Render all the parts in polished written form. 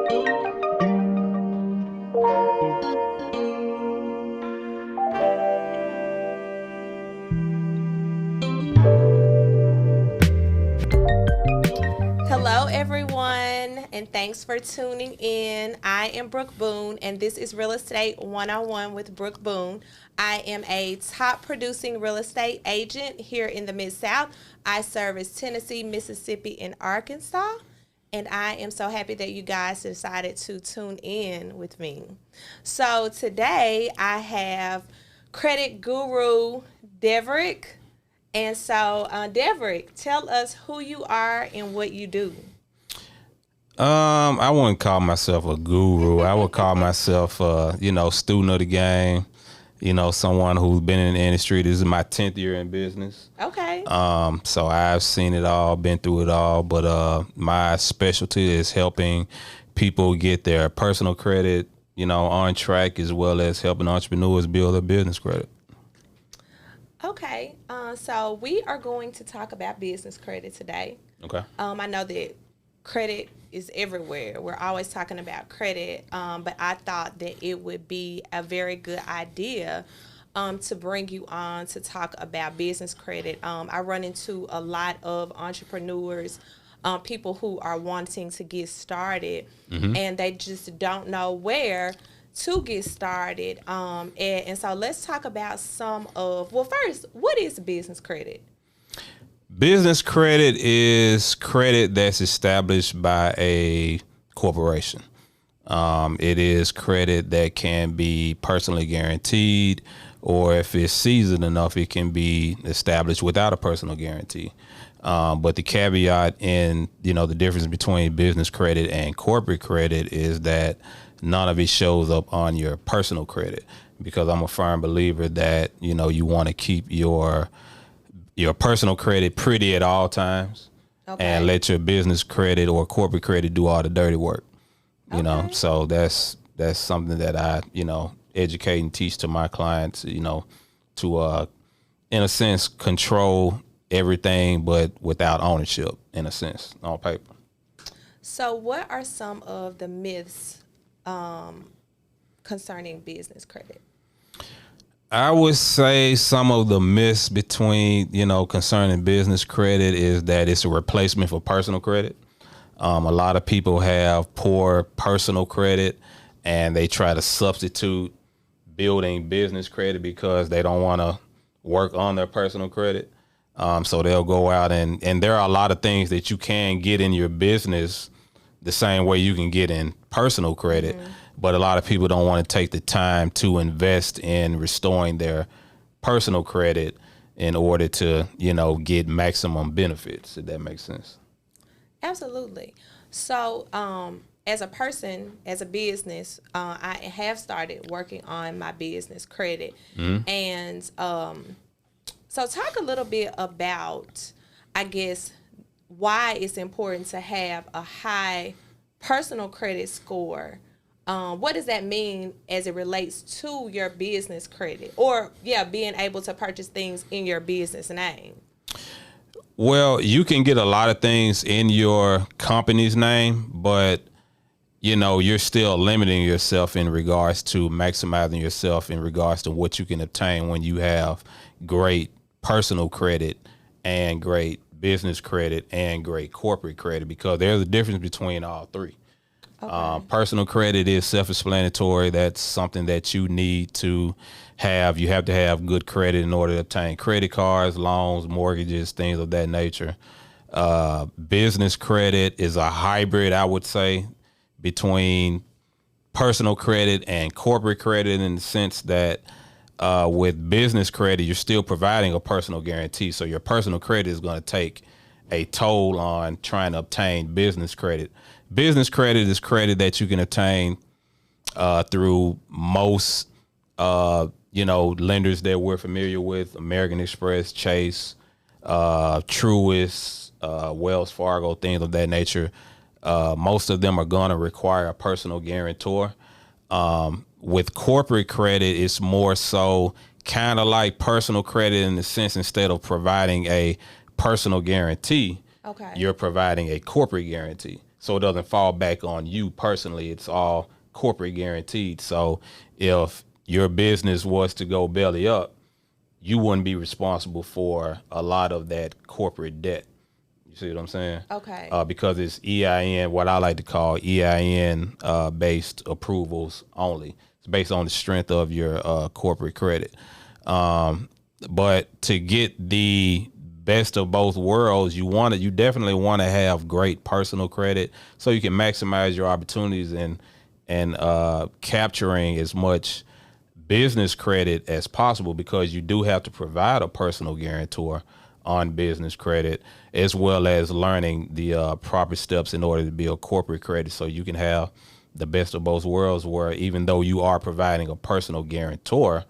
Hello, everyone, and thanks for tuning in. I am Brooke Boone, and this is Real Estate 101 with Brooke Boone. I am a top producing real estate agent here in the Mid-South. I service Tennessee, Mississippi, and Arkansas, and I am so happy that you guys decided to tune in with me. So today I have credit guru Devirick. And so, Deverick, tell us who you are and what you do. I wouldn't call myself a guru. I would call myself, student of the game. Someone who's been in the industry. This is my 10th year in business. Okay. So I've seen it all, been through it all. But my specialty is helping people get their personal credit, on track, as well as helping entrepreneurs build their business credit. Okay, so we are going to talk about business credit today. Okay. I know that credit is everywhere. We're always talking about credit, but I thought that it would be a very good idea to bring you on to talk about business credit. I run into a lot of entrepreneurs, people who are wanting to get started, and they just don't know where to get started. And so let's talk about first, what is business credit? Business credit is credit that's established by a corporation. It is credit that can be personally guaranteed, or if it's seasoned enough, it can be established without a personal guarantee. But the caveat in, the difference between business credit and corporate credit is that none of it shows up on your personal credit, because I'm a firm believer that, you want to keep your personal credit pretty at all times, and let your business credit or corporate credit do all the dirty work. So that's something that I, educate and teach to my clients, to, in a sense, control everything, but without ownership, in a sense, on paper. So what are some of the myths concerning business credit? I would say some of the myths concerning business credit is that it's a replacement for personal credit. A lot of people have poor personal credit, and they try to substitute building business credit because they don't want to work on their personal credit. So they'll go out and there are a lot of things that you can get in your business the same way you can get in personal credit. But a lot of people don't want to take the time to invest in restoring their personal credit in order to, get maximum benefits, if that makes sense. Absolutely. So as a person, as a business, I have started working on my business credit. And so talk a little bit about, I guess, why it's important to have a high personal credit score. What does that mean as it relates to your business credit, or being able to purchase things in your business name? Well, you can get a lot of things in your company's name, but you're still limiting yourself in regards to maximizing yourself in regards to what you can obtain when you have great personal credit and great business credit and great corporate credit, because there's a difference between all three. Personal credit is self-explanatory. That's something that you need to have. You have to have good credit in order to obtain credit cards, loans, mortgages, things of that nature. Business credit is a hybrid, I would say, between personal credit and corporate credit, in the sense that with business credit, you're still providing a personal guarantee. So your personal credit is going to take a toll on trying to obtain business credit. Business credit is credit that you can obtain through most, lenders that we're familiar with: American Express, Chase, Truist, Wells Fargo, things of that nature. Most of them are going to require a personal guarantor. With corporate credit, it's more so kind of like personal credit, in the sense, instead of providing a personal guarantee, you're providing a corporate guarantee. so it doesn't fall back on you personally. It's all corporate guaranteed. So if your business was to go belly up, you wouldn't be responsible for a lot of that corporate debt. You see what I'm saying? Okay. Because it's EIN, what I like to call EIN based approvals only. It's based on the strength of your corporate credit. But to get the best of both worlds, you definitely want to have great personal credit so you can maximize your opportunities and capturing as much business credit as possible, because you do have to provide a personal guarantor on business credit, as well as learning the proper steps in order to build corporate credit, so you can have the best of both worlds, where even though you are providing a personal guarantor,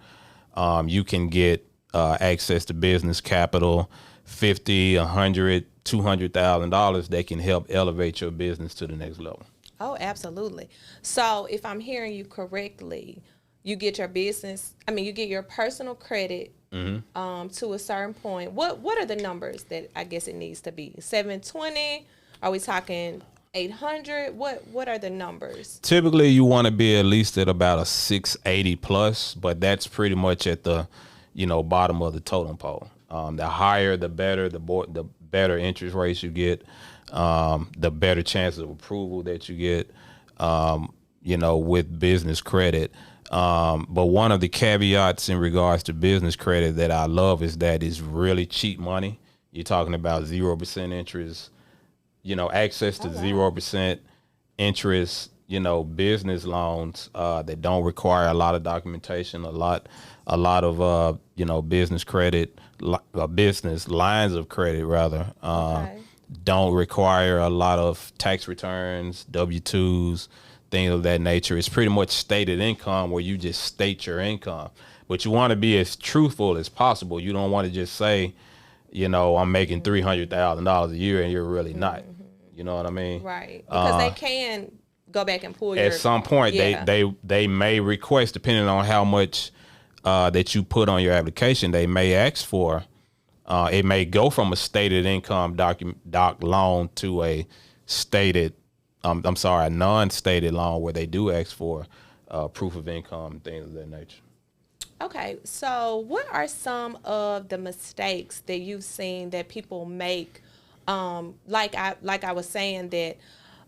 you can get access to business capital, $50, $100, $200,000 that can help elevate your business to the next level. Oh, absolutely. So if I'm hearing you correctly, you get your you get your personal credit to a certain point. What are the numbers that I guess it needs to be? 720? Are we talking 800? What are the numbers? Typically, you want to be at least at about a 680 plus, but that's pretty much at the, bottom of the totem pole. The higher, the better. The better interest rates you get, the better chances of approval that you get. With business credit. But one of the caveats in regards to business credit that I love is that it's really cheap money. You're talking about 0% interest, access to 0% interest, business loans that don't require a lot of documentation, a lot of business credit, business lines of credit rather. Don't require a lot of tax returns, W-2s, things of that nature. It's pretty much stated income, where you just state your income, but you want to be as truthful as possible. You don't want to just say, I'm making $300,000 a year and you're really not. You know what I mean? Right. Because they can go back and pull at some point. They may request, depending on how much that you put on your application, they may ask for. It may go from a stated income doc loan to a stated, a non-stated loan, where they do ask for proof of income and things of that nature. Okay, so what are some of the mistakes that you've seen that people make? Like I was saying that,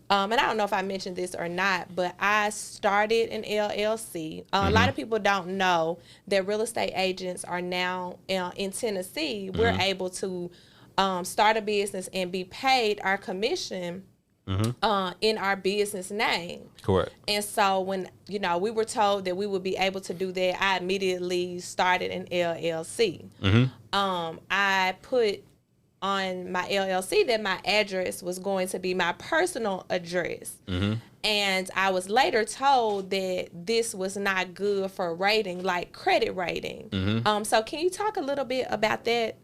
and I don't know if I mentioned this or not, but I started an LLC. A lot of people don't know that real estate agents are now in Tennessee. We're able to start a business and be paid our commission in our business name. Correct. And so when, we were told that we would be able to do that, I immediately started an LLC. I put on my LLC that my address was going to be my personal address. And I was later told that this was not good for rating, like credit rating. So can you talk a little bit about that?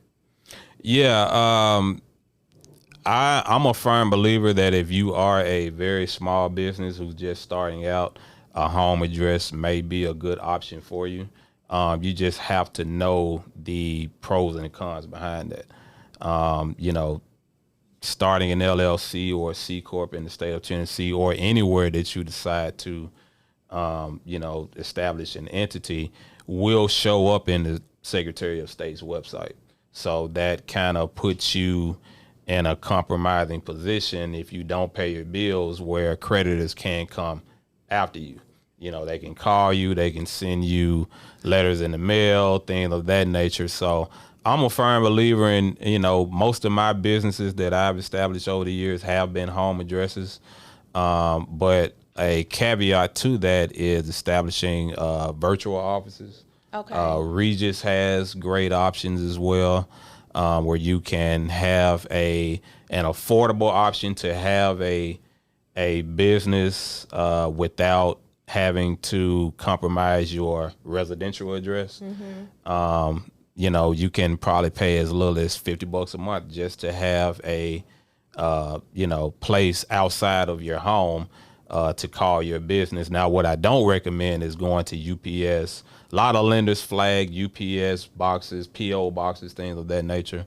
Yeah. I'm a firm believer that if you are a very small business who's just starting out, a home address may be a good option for you. You just have to know the pros and the cons behind that. Starting an LLC or a C Corp in the state of Tennessee, or anywhere that you decide to, establish an entity, will show up in the Secretary of State's website. So that kind of puts you in a compromising position if you don't pay your bills, where creditors can come after you. They can call you, they can send you letters in the mail, things of that nature. So I'm a firm believer in, most of my businesses that I've established over the years have been home addresses. But a caveat to that is establishing virtual offices. Okay. Regis has great options as well, where you can have an affordable option to have a business without having to compromise your residential address. You can probably pay as little as $50 a month just to have a place outside of your home to call your business. Now, what I don't recommend is going to UPS. A lot of lenders flag UPS boxes, PO boxes, things of that nature.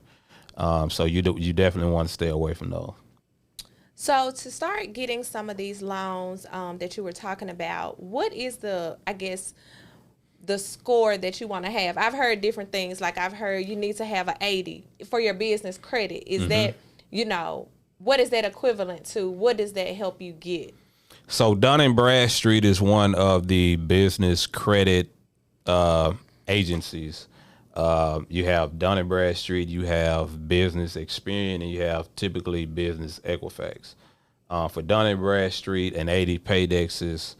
So you definitely want to stay away from those. So to start getting some of these loans that you were talking about, what is I guess, the score that you want to have? I've heard different things. Like I've heard you need to have an 80 for your business credit. Is that, what is that equivalent to? What does that help you get? So Dun and Bradstreet is one of the business credit agencies. You have Dun and Bradstreet, you have Business Experian, and you have typically Business Equifax. For Dun and Bradstreet, an 80 Paydex is,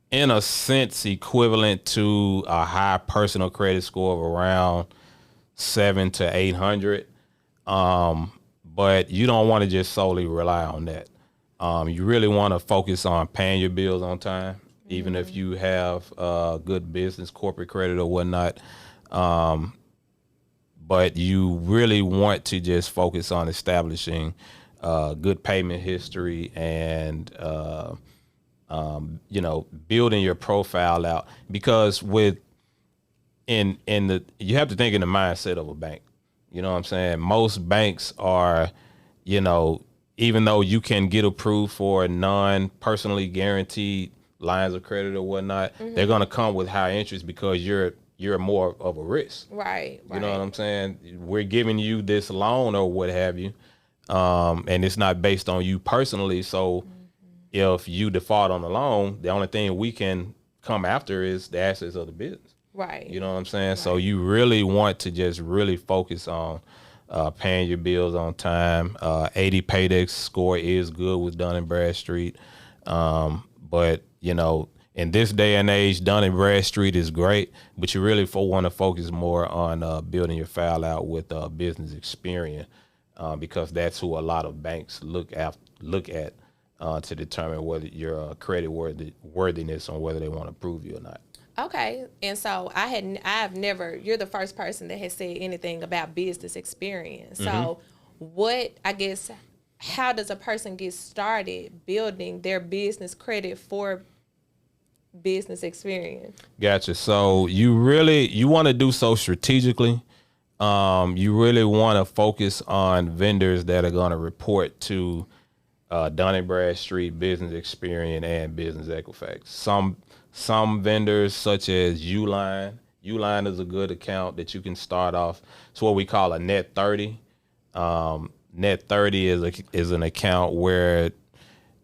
in a sense, equivalent to a high personal credit score of around 700 to 800. But you don't want to just solely rely on that. You really want to focus on paying your bills on time, even if you have good business, corporate credit or whatnot. But you really want to just focus on establishing good payment history and, building your profile out. Because you have to think in the mindset of a bank. You know what I'm saying? Most banks are, even though you can get approved for non-personally guaranteed lines of credit or whatnot, they're going to come with high interest because you're more of a risk. Right. You know what I'm saying? We're giving you this loan or what have you, and it's not based on you personally. So if you default on the loan, the only thing we can come after is the assets of the business. Right. You know what I'm saying? Right. So Right. you really want to just really focus on paying your bills on time. 80 Paydex score is good with Dun & Bradstreet. But, in this day and age, Dun & Bradstreet is great, but you really want to focus more on building your file out with Business Experian, because that's who a lot of banks look at to determine whether your credit worthiness on whether they want to approve you or not. Okay. And so I've never, you're the first person that has said anything about business experience. So how does a person get started building their business credit for business experience? Gotcha. So you want to do so strategically. You really want to focus on vendors that are going to report to Dun & Bradstreet, Business Experian, and Business Equifax. Some vendors, such as Uline is a good account that you can start off. It's what we call a net 30. Net 30 is an account where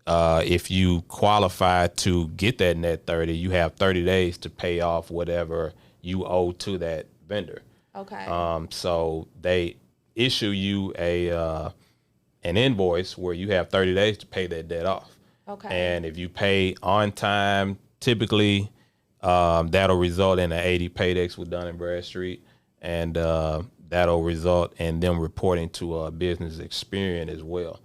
if you qualify to get that net 30, you have 30 days to pay off whatever you owe to that vendor. Okay. So they issue you an invoice where you have 30 days to pay that debt off. Okay. And if you pay on time, typically that'll result in an 80 Paydex with Dun & Bradstreet, and that'll result in them reporting to a Business Experian as well.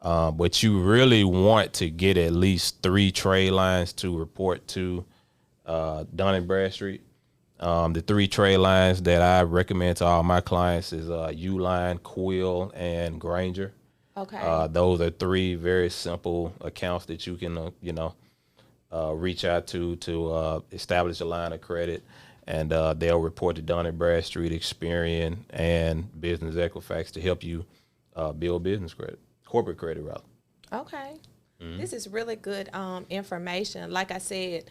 But you really want to get at least 3 trade lines to report to Dun & Bradstreet. The 3 trade lines that I recommend to all my clients is Uline, Quill, and Granger. Okay. Those are 3 very simple accounts that you can, reach out to establish a line of credit, and they'll report to Dun & Bradstreet, Experian, and Business Equifax to help you build business credit, corporate credit rather. Okay. This is really good information. Like I said,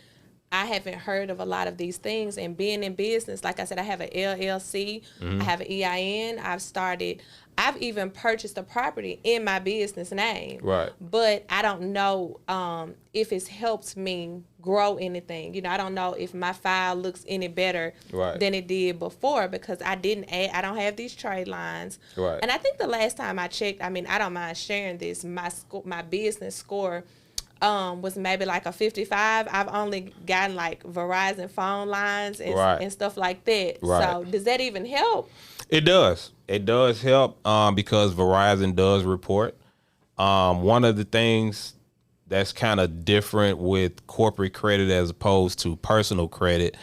I haven't heard of a lot of these things, and being in business, like I said, I have an LLC, I have an EIN, I've even purchased a property in my business name. Right. But I don't know if it's helped me grow anything. I don't know if my file looks any better than it did before, because I don't have these trade lines. Right. And I think the last time I checked, I don't mind sharing this, my business score was maybe like a 55. I've only gotten like Verizon phone lines and stuff like that. Right. So does that even help? It does. It does help because Verizon does report. One of the things that's kind of different with corporate credit as opposed to personal credit,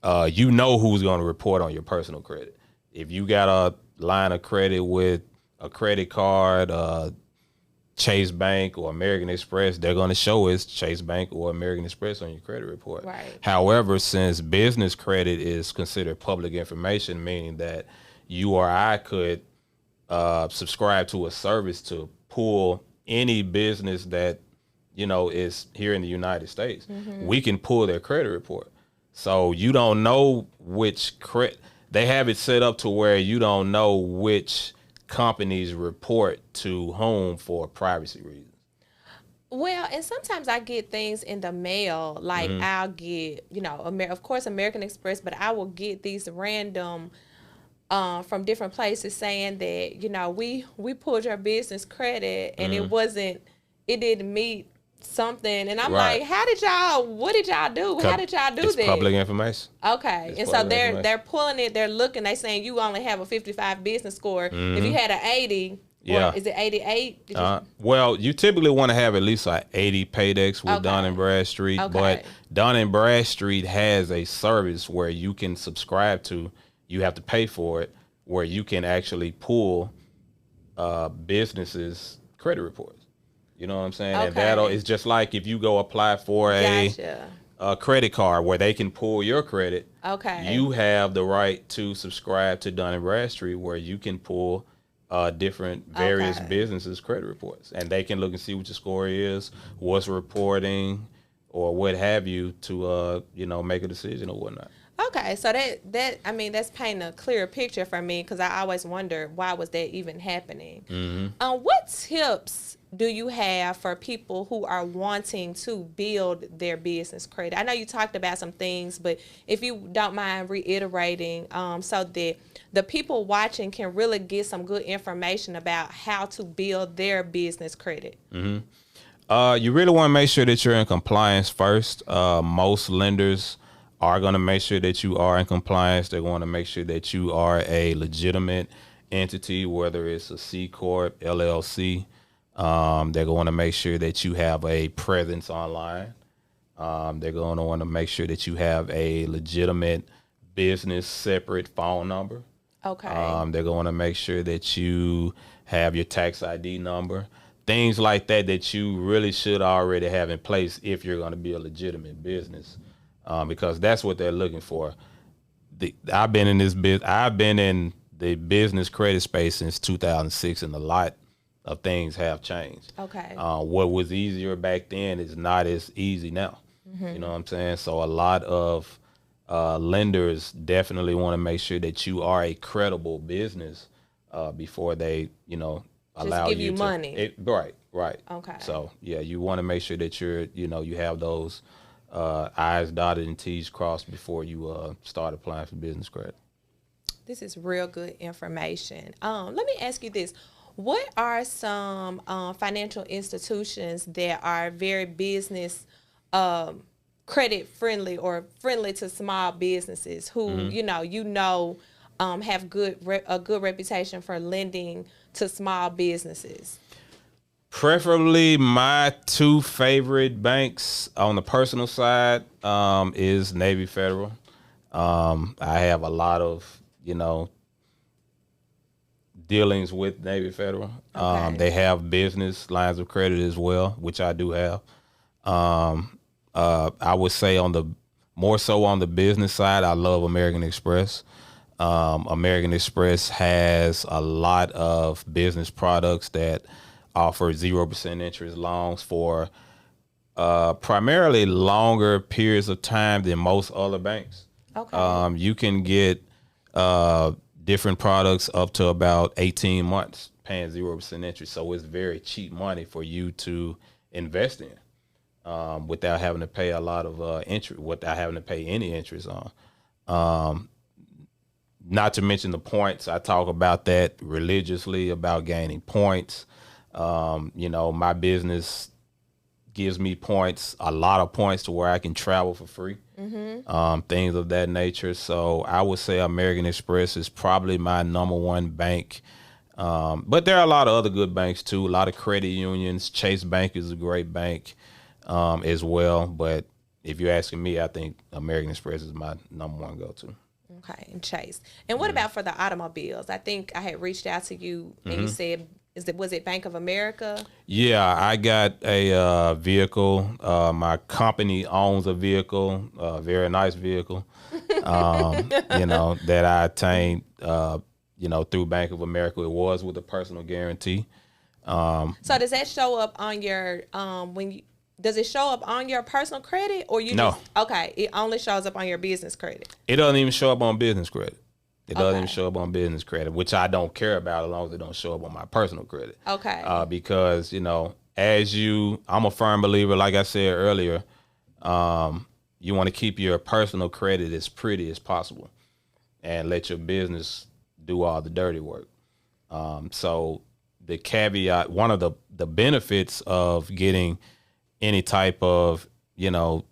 who's going to report on your personal credit. If you got a line of credit with a credit card, Chase Bank or American Express, they're going to show it's Chase Bank or American Express on your credit report. Right. However, since business credit is considered public information, meaning that you or I could subscribe to a service to pull any business that, is here in the United States, we can pull their credit report. So you don't know which credit. They have it set up to where you don't know which companies report to whom for privacy reasons. Well, and sometimes I get things in the mail, like I'll get, of course, American Express, but I will get these random from different places saying that, we pulled your business credit and it didn't meet something. And I'm Right. like, what did y'all do? How did y'all do It's that? public information. Okay. It's And so public information. they're pulling it, they're looking, they saying you only have a 55 business score. If you had an 80, Yeah. or is it 88? Well, you typically want to have at least like 80 paydex with Okay. Dun & Bradstreet, Okay. but Dun & Bradstreet has a service where you can subscribe to. You have to pay for it, where you can actually pull businesses' credit reports. You know what I'm saying? And Okay. it's just like if you go apply for Gotcha. a credit card where they can pull your credit. Okay. You have the right to subscribe to Dun & Bradstreet, where you can pull different various businesses' credit reports, and they can look and see what your score is, what's reporting, or what have you, to make a decision or whatnot. Okay, so that's painting a clearer picture for me, because I always wonder, why was that even happening? What tips do you have for people who are wanting to build their business credit? I know you talked about some things, but if you don't mind reiterating, so that the people watching can really get some good information about how to build their business credit. You really want to make sure that you're in compliance first. Most lenders are going to make sure that you are in compliance. They're going to make sure that you are a legitimate entity, whether it's a C Corp, LLC. They're going to make sure that you have a presence online. They're going to want to make sure that you have a legitimate business separate phone number. Okay. They're going to make sure that you have your tax ID number. Things like that you really should already have in place if you're going to be a legitimate business. Because that's what they're looking for. I've been in the business credit space since 2006, and a lot of things have changed. Okay. What was easier back then is not as easy now. You know what I'm saying? So a lot of lenders definitely want to make sure that you are a credible business before they, allow give you you to money. Right. Okay. So yeah, you want to make sure that you have those I's dotted and T's crossed before you start applying for business credit. This is real good information. Let me ask you this. What are some financial institutions that are very business credit friendly or friendly to small businesses who, have a good reputation for lending to small businesses? Preferably, my two favorite banks on the personal side is Navy Federal. I have a lot of, dealings with Navy Federal. Okay. They have business lines of credit as well, which I do have. I would say more so on the business side, I love American Express. American Express has a lot of business products that offer 0% interest loans for primarily longer periods of time than most other banks. Okay. You can get different products up to about 18 months paying 0% interest. So it's very cheap money for you to invest in without having to pay a lot of interest, without having to pay any interest on. Not to mention the points. I talk about that religiously, about gaining points. My business gives me points, a lot of points, to where I can travel for free, things of that nature. So I would say American Express is probably my number one bank. But there are a lot of other good banks too, a lot of credit unions. Chase Bank is a great bank as well. But if you're asking me, I think American Express is my number one go-to. Okay, and Chase. And what about for the automobiles? I think I had reached out to you and you said, was it Bank of America? Yeah, I got a vehicle. My company owns a vehicle, a very nice vehicle, that I obtained, through Bank of America. It was with a personal guarantee. So does that show up on your does it show up on your personal credit, or you No. just okay? It only shows up on your business credit. It doesn't even show up on business credit. It doesn't Okay. even show up on business credit, which I don't care about as long as it don't show up on my personal credit. Okay. Because, you know, I'm a firm believer, like I said earlier, you want to keep your personal credit as pretty as possible and let your business do all the dirty work. So the caveat, one of the benefits of getting any type of, you know,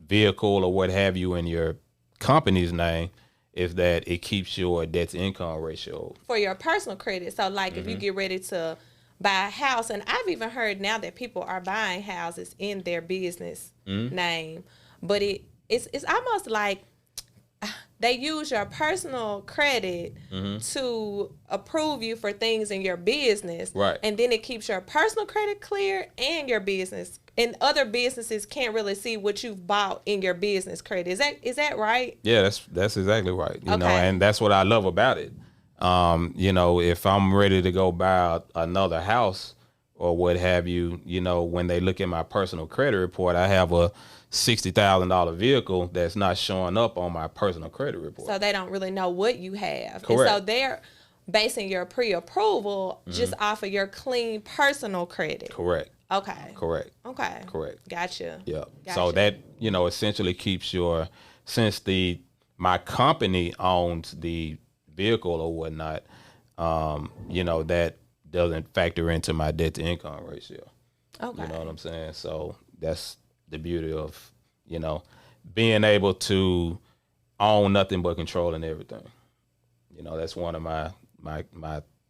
vehicle or what have you in your company's name is that it keeps your debt to income ratio For your personal credit. So like if you get ready to buy a house, and I've even heard now that people are buying houses in their business name, but it's almost like they use your personal credit to approve you for things in your business. Right. And then it keeps your personal credit clear and your business. And other businesses can't really see what you've bought in your business credit. Is that right? Yeah, that's exactly right. You know, Okay. and that's what I love about it. You know, if I'm ready to go buy another house or what have you, you know, when they look at my personal credit report, I have a $60,000 vehicle that's not showing up on my personal credit report. So they don't really know what you have. Correct. And so they're basing your pre-approval just off of your clean personal credit. Correct. Okay. Correct. Okay. Correct. Gotcha. Yeah. Gotcha. So that, you know, essentially keeps since my company owns the vehicle or whatnot, you know, that doesn't factor into my debt to income ratio. Okay. You know what I'm saying? So that's the beauty of, you know, being able to own nothing but controlling everything. You know, that's one of my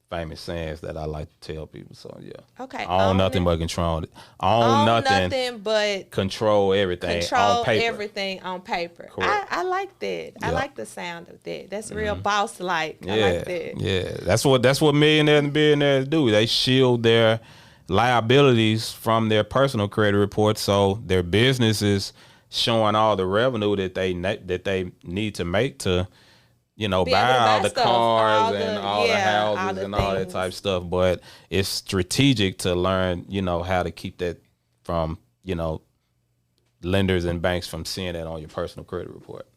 famous sayings that I like to tell people. So yeah. Okay. Own nothing but control it. Own nothing but control everything control on paper. everything on paper. Correct. I like that. I Yeah. like the sound of that. That's real boss like. Yeah. I like that. Yeah. That's what millionaires and billionaires do. They shield their liabilities from their personal credit reports, so their business is showing all the revenue that they need to make to, you know, Be able to buy all buy the stuff, cars all and the- all the yeah, all houses the and all that things. type of stuff. But it's strategic to learn, you know, how to keep that from, you know, lenders and banks from seeing that on your personal credit report.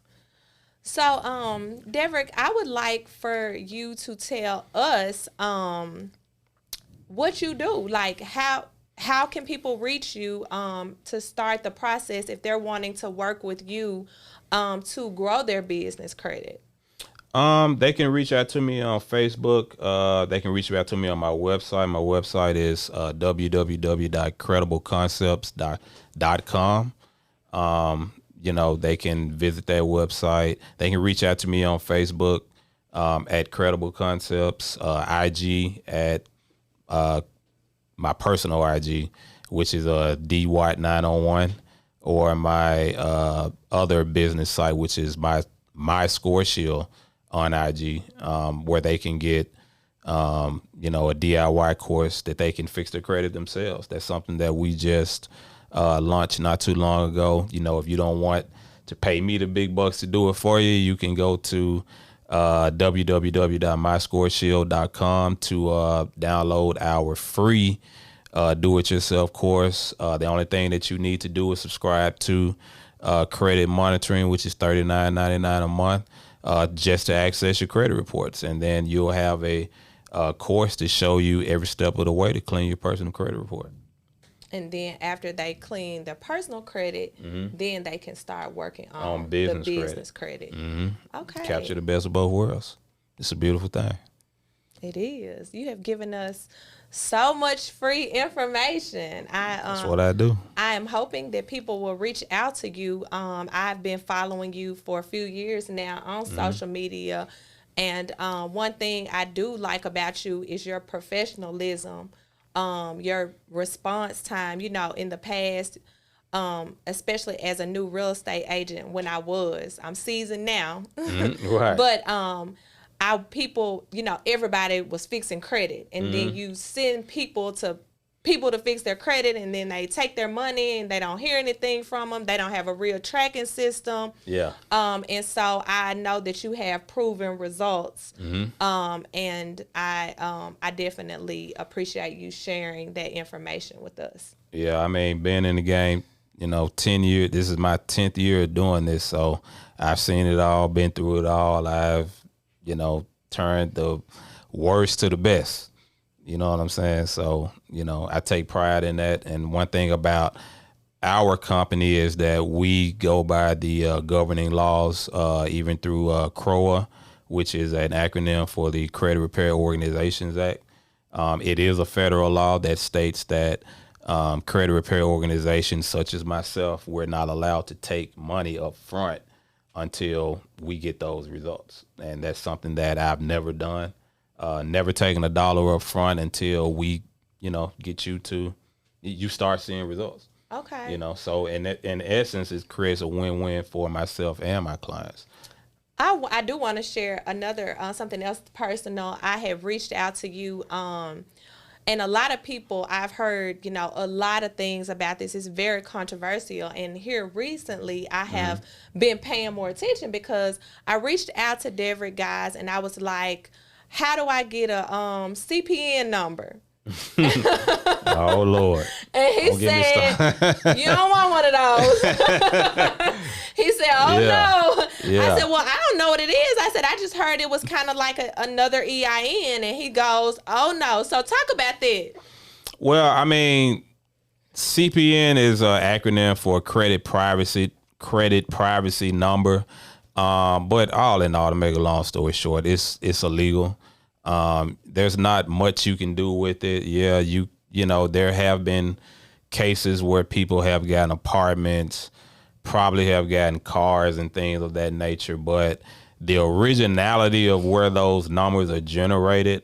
So, Devirick, I would like for you to tell us what you do. Like how can people reach you to start the process if they're wanting to work with you to grow their business credit? They can reach out to me on Facebook. They can reach out to me on my website. My website is www.credibleconcepts.com. You know, they can visit that website. They can reach out to me on Facebook at Credible Concepts, IG at my personal IG, which is DWatt901, or my other business site, which is my Score Shield on IG, where they can get you know, a DIY course that they can fix their credit themselves. That's something that we just launched not too long ago. You know, if you don't want to pay me the big bucks to do it for you, you can go to www.myscoreshield.com to download our free do-it-yourself course. The only thing that you need to do is subscribe to credit monitoring, which is $39.99 a month, just to access your credit reports. And then you'll have a course to show you every step of the way to clean your personal credit report. And then after they clean their personal credit, then they can start working on business the business credit. Okay. Capture the best of both worlds. It's a beautiful thing. It is. You have given us so much free information. That's what I do. I am hoping that people will reach out to you. I've been following you for a few years now on social media. And one thing I do like about you is your professionalism, your response time. You know, in the past, especially as a new real estate agent, I'm seasoned now. Right. But our people, you know, everybody was fixing credit, and then you send people to people to fix their credit, and then they take their money and they don't hear anything from them. They don't have a real tracking system. Yeah. And so I know that you have proven results. And I definitely appreciate you sharing that information with us. Yeah, I mean, being in the game, 10 years, this is my 10th year of doing this. So I've seen it all, been through it all. I've, turned the worst to the best. You know what I'm saying? So, I take pride in that. And one thing about our company is that we go by the governing laws, even through CROA, which is an acronym for the Credit Repair Organizations Act. It is a federal law that states that credit repair organizations such as myself, we're not allowed to take money up front until we get those results. And that's something that I've never done. Never taken $1 up front until we, get you start seeing results. Okay. So in essence, it creates a win-win for myself and my clients. I do want to share another something else personal. I have reached out to you, and a lot of people, I've heard, a lot of things about this. It's very controversial. And here recently, I have been paying more attention because I reached out to Devirick guys, and I was like, how do I get a CPN number? Oh, Lord. And he said, you don't want one of those. He said, oh, no. Yeah. I said, well, I don't know what it is. I said, I just heard it was kind of like another EIN. And he goes, oh, no. So talk about that. Well, I mean, CPN is an acronym for credit privacy number. But all in all, to make a long story short, it's illegal. There's not much you can do with it. Yeah, there have been cases where people have gotten apartments, probably have gotten cars and things of that nature, but the originality of where those numbers are generated,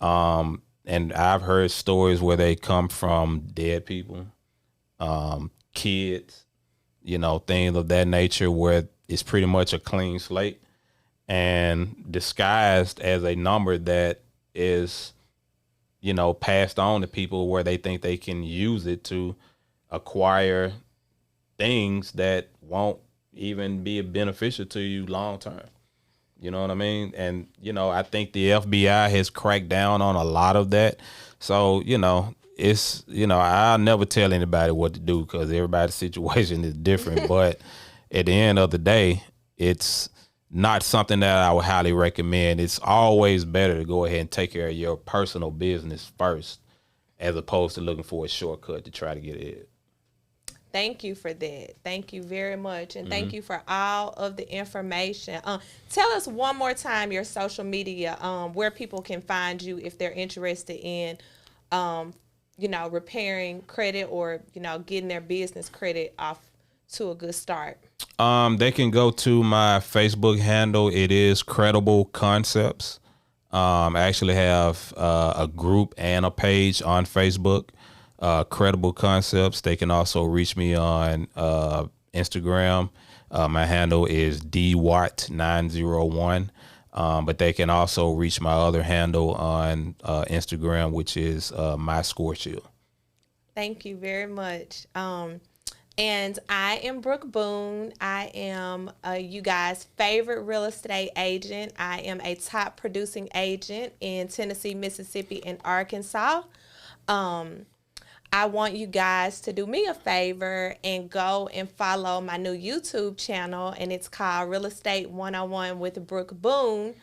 and I've heard stories where they come from dead people, kids, things of that nature, where it's pretty much a clean slate and disguised as a number that is, passed on to people where they think they can use it to acquire things that won't even be beneficial to you long term. You know what I mean? And, I think the FBI has cracked down on a lot of that. So, it's, I'll never tell anybody what to do because everybody's situation is different. But at the end of the day, it's not something that I would highly recommend. It's always better to go ahead and take care of your personal business first, as opposed to looking for a shortcut to try to get ahead. Thank you for that. Thank you very much. And thank you for all of the information. Tell us one more time your social media, where people can find you if they're interested in, repairing credit or, getting their business credit off to a good start. They can go to my Facebook handle. It is Credible Concepts. I actually have a group and a page on Facebook. Credible Concepts. They can also reach me on Instagram. My handle is dwatt901. But they can also reach my other handle on Instagram, which is My Score Shield. Thank you very much. And I am Brooke Boone. I am you guys' favorite real estate agent. I am a top producing agent in Tennessee, Mississippi, and Arkansas. I want you guys to do me a favor and go and follow my new YouTube channel, and it's called Real Estate 101 with Brooke Boone.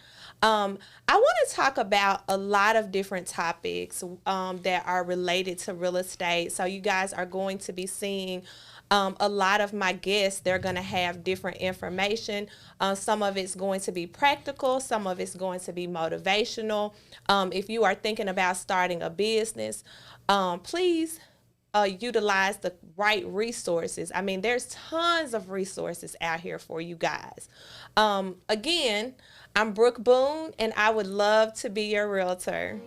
I want to talk about a lot of different topics that are related to real estate. So you guys are going to be seeing a lot of my guests. They're going to have different information. Some of it's going to be practical. Some of it's going to be motivational. If you are thinking about starting a business, please utilize the right resources. I mean, there's tons of resources out here for you guys. Again, I'm Brooke Boone, and I would love to be your realtor.